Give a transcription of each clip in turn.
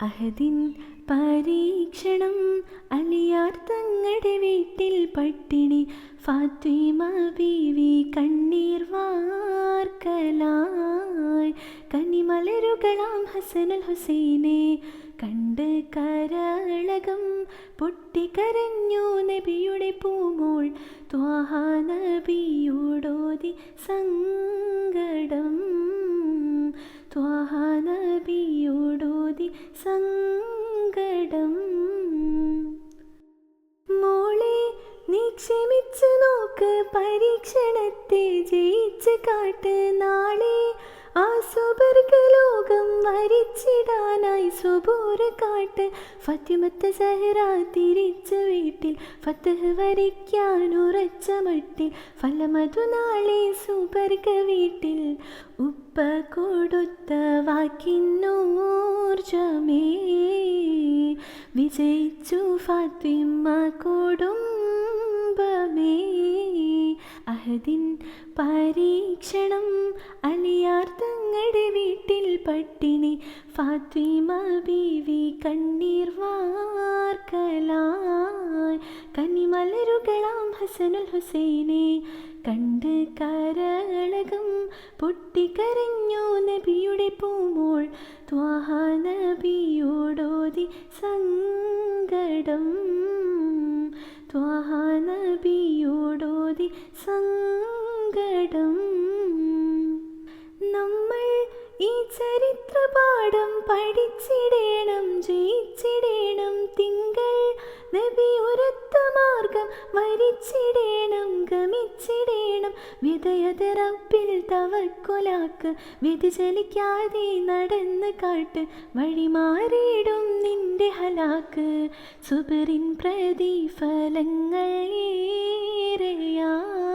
അഹദിൻ പരീക്ഷണം അലിയാർ തങ്ങളുടെ വീട്ടിൽ പട്ടിണി ഫാത്തിമ ബീവി കണ്ണീർ വാർക്കലായി കനിമലരുകളാം ഹസനുൽ ഹുസൈനെ കണ്ട് കരളകം പൊട്ടിക്കരഞ്ഞു നബിയുടെ പൂമോൾ ത്വാഹ നബിയോടോതി സങ്കടം ത്വാഹ നബിയോടോതി സങ്കടം. മോളെ നീ ക്ഷമിച്ച് നോക്ക്, പരീക്ഷണത്തെ ജയിച്ച് കാട്ട്, നാളെ ആ സുബർഗലോകം വരിച്ചിടാനായി സുബൂറ് കാട്ട്. ഫാത്തിമത്ത് സഹറ തിരിച്ച് വീട്ടിൽ ഫത്ഹ് വരിക്കാൻ ഉറച്ച മട്ടിൽ ഫലമതു നാളെ സുബർഗ വീട്ടിൽ ഉപ്പ കൊടുത്ത വാക്കിന്നൂർജമേ വിജയിച്ചു ഫാത്തിമ കുടുംബമേ. അഹദിൻ പരീക്ഷണം അലിയാർ തങ്ങളുടെ വീട്ടിൽ പട്ടിണി ഫാത്തിമ ബീവി കണ്ണീർ വാർക്കലായി കനിമലരുകളാം ഹസനുൽ ഹുസൈനെ കണ്ട് കരളകം പൊട്ടിക്കരഞ്ഞു നബിയുടെ പൂമോൾ ത്വാഹ നബിയോടോതി സങ്കടം ത്വാഹ നബിയോടോതി സങ്കടം. നമ്മൾ ഈ ചരിത്രപാഠം പഠിച്ചിടേണം, ജയിച്ചിടേണം, തിങ്കൾ നബി ഉരത്ത മാർഗം വരിച്ചിടേണം, ഗമിച്ചിടേണം, വിധയത റബ്ബിൽ തവക്കുലാക്ക്, വ്യതിചലിക്കാതെ നടന്ന് കാട്ട്, വഴിമാറിയിടും നിന്റെ ഹലാക്ക്. സുബറിൻ പ്രതിഫലങ്ങൾ ഏറെയായി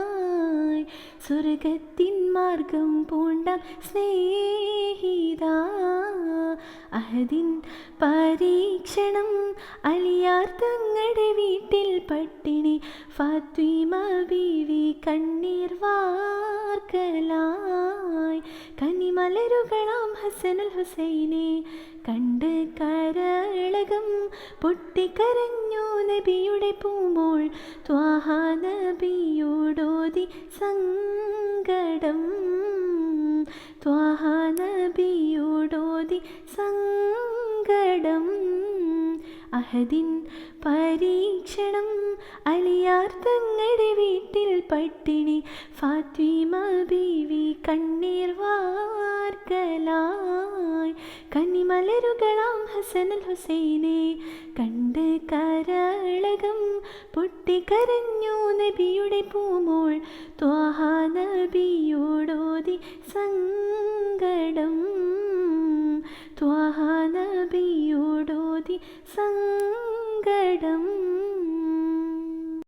സ്വർഗത്തിൻ മാർഗം പൂണ്ട സ്നേഹിത. അഹദിൻ പരീക്ഷണം അലിയാർ തങ്ങളുടെ വീട്ടിൽ പട്ടിണി ഫാത്തിമ ബീവി കണ്ണീർ വാർക്കലായി കനിമലരുകളാം ഹസനുൽ ഹുസൈനെ കണ്ട് കരളകം പൊട്ടിക്കരഞ്ഞു നബിയുടെ പൂമോൾ ത്വാഹ നബിയോടോതി സങ്കടം ത്വാഹ നബിയോടോതി സങ്കടം. അഹദിൻ പരീക്ഷണം അലിയാർ തങ്ങളുടെ വീട്ടിൽ പട്ടിണി ഫാത്തിമ ബീവി കണ്ണീർ വാർക്കലായി കനിമലരുകളാം ഹസനുൽ ഹുസൈനെ കണ്ട് കരളകം പൊട്ടിക്കരഞ്ഞു നബിയുടെ പൂമോൾ ത്വാഹ നബിയോടോതി സങ്കടം ത്വാഹ നബിയോടോതി സങ്കടം.